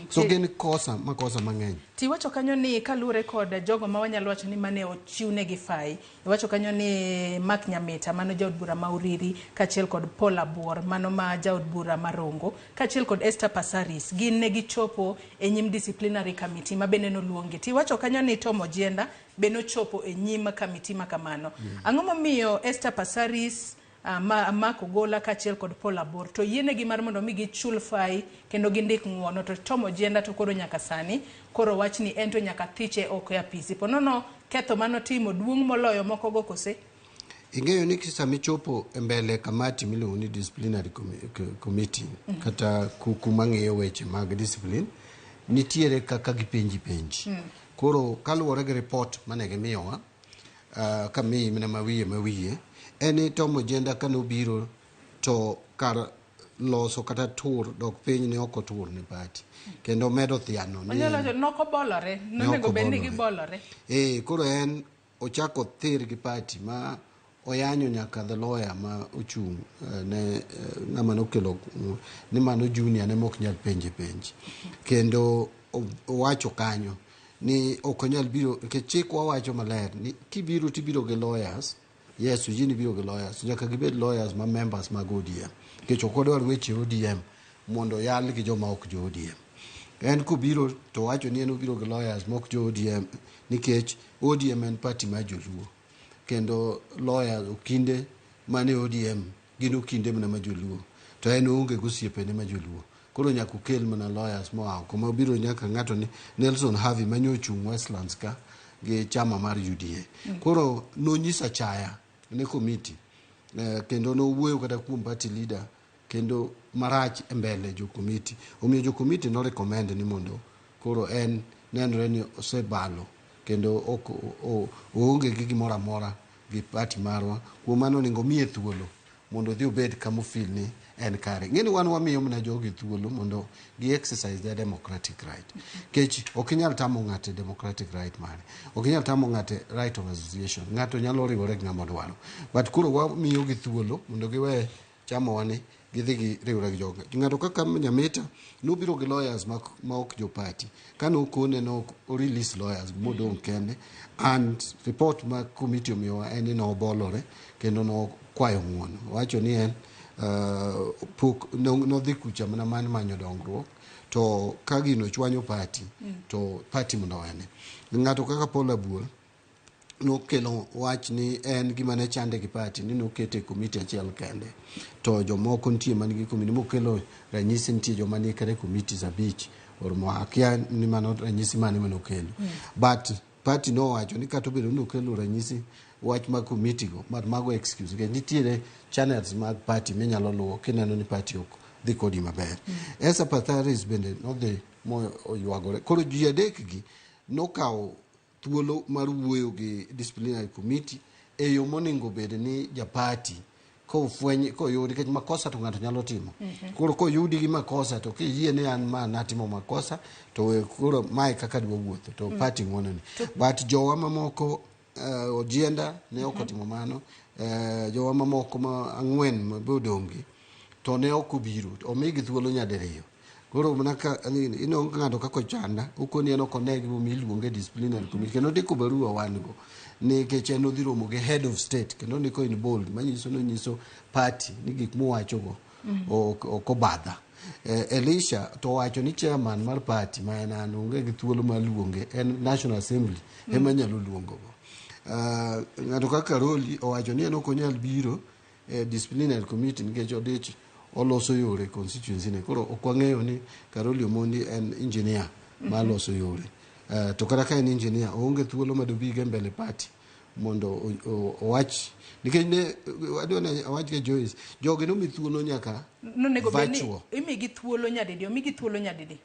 So gin kosa mang'eny. Tiwacho kanyo ni kalure kod jogo ma wanyalo wacho ni mane ochiwne gi fai. Iwacho kanyo ni Mark Nyamita mano jaod bura ma Uriri kachiel kod Paul Abuor mano ma jaod bura Marongo kachiel kod Esther Passaris gin ne gichopo e nyim disciplinary committee ma bende noluongi. Tiwacho kanyo ni Tom Ojienda bende ochopo e nyim committee ma kamano. Ang'o momiyo Esther Passaris Mark Ogola kachiel kod Paul Abuor to yienegi mar mondo mi gichul fai kendo gindik ng'uono to Tom Ojienda to koro nyaka sani koro wach ni ento nyaka thiche oko ya pisi ponono ketho manotimo duong' moloyo moko go kose. Ing'eyo ni kisami chopo mbele kamati miluongo ni disciplinary committee kata kuma ng'iyo weche mag discipline nitiere kaka gipenji. Koro kaluwore gi report mane gimiyowa kamiyi mana mawiye eni Tom Ojienda kanobiro to kar loso kata tur dok piny ne oko tur ne party kendo medo thiano ni noko bolore nonego bende gi bolore koro en ochako thir gi party ma oyanyo nyaka the lawyer ma ochung ne ng'ama nokelo ni mano junior ne mok nyal penj kendo owacho kanyo ni ok onyal biro ke chik wawacho maler ni kibiro tibiro gi lawyers. Yes, ujini biro gi lawyers. Nyaka gibed lawyers ma members mag ODM. Kech okodwar weche ODM mondo yal gi joma ok jo ODM. En kubiro to wacho ni en obiro gi lawyers ma ok jo ODM nikech ODM en party ma joluo. Kendo lawyers okinde mane ODM gin okinde mana ma joluo. To en onge gosiepe ne ma joluo. Koro nyaka okel mana lawyers moa kuma obiro nyaka ng'ato ni Nelson Havi manyochung Westlands ka gi chama mar UDA. Koro nonyisa chaya ne komiti kendo no wuoyo kata kuom party leader kendo marach mbele jo komiti omiyo jo komiti no recommend ni mondo koro en nenre ni osebalo kendo oonge gi gimoro amora gi party marwa kuom mano ningo miye thuolo mondo dhi obed kama ofil ni en kare. Ng'eni wan wamiyo mna jogi thuolo mondo gi exercise their democratic right. Kech ok inyal tamo ng'ate democratic right mare. Ok inyal tamo ng'ate right of association. Ng'ato nyalo riwore gi ng'ama dwaro. But koro wamiyo gi thuolo mondo giwe chamo wani gidhi gi riwore gi joga. Ng'ato kaka Nyamita nobiro gi lawyers ma ok jo party. Kano kone no release lawyers modong kende and report ma committee omiyowa en no bolore kendo no kwayo ng'uono. Wacho ni en pok no dhi kucha mana manyo dongruok to ka gino chwanyo party to party mondo wene. Ng'ato kaka Paul Abuor nokelo wach ni en gima ne chande gi party ni nokete komiti achiel kende to jomoko nitie manigi komiti mokelo ranyisi nitie joma ni kare komiti abich or akia ni mano ranyisi mane manokelo but party no wacho ni kata obedo ni okelo ranyisi wach mag komiti go mago excuse ke nitiere channels mag party minyalo luwo kineno ni party ok dhi kodi maber. Esa Patharis bende no dhi mo oywagore koro ji adek gi nokawo thuolo mar wuoyo gi disciplinary committee e yo moningo bed ni ja party kofweny koyudi kech makosa to ng'ato nyalo timo koro koyudi gi makosa to kiyie ni an ma natimo makosa to koro mai kaka dwa wuotho to party ng'wono ni but jowa mamoko Ojienda ne ok otimo mano jowa mamoko ma ang'wen mabodongi to ne ok obiro omigi thuolo nyadiriyo koro manaka ino ng'ato kako chanda ukoni en okonegi miluonge disciplinary committee kendo ndiko barua wan go ni keche no dhi romo gi head of state kendo ndiko in bold manyiso no nyiso party ni gik muwacho go ok obadha. Elisha to wacho ni chairman mar party ma en onge gi thuolo mar luonge en National Assembly ema nyalo luongo go. Ng'ato kaka Roli owacho ni en ok onyal biro disciplinary committee nikech odich oloso yore constituency ne koro ok wang'eyo ni Karoli Omondi en engineer ma loso yore to kata ka en engineer oonge thuolo madobige mbele party mondo owach nikech ne adwa ni awach ke Joyce jogi no mi thuolo nyaka no nego beni imigi thuolo nyadidi omigi thuolo nyadidi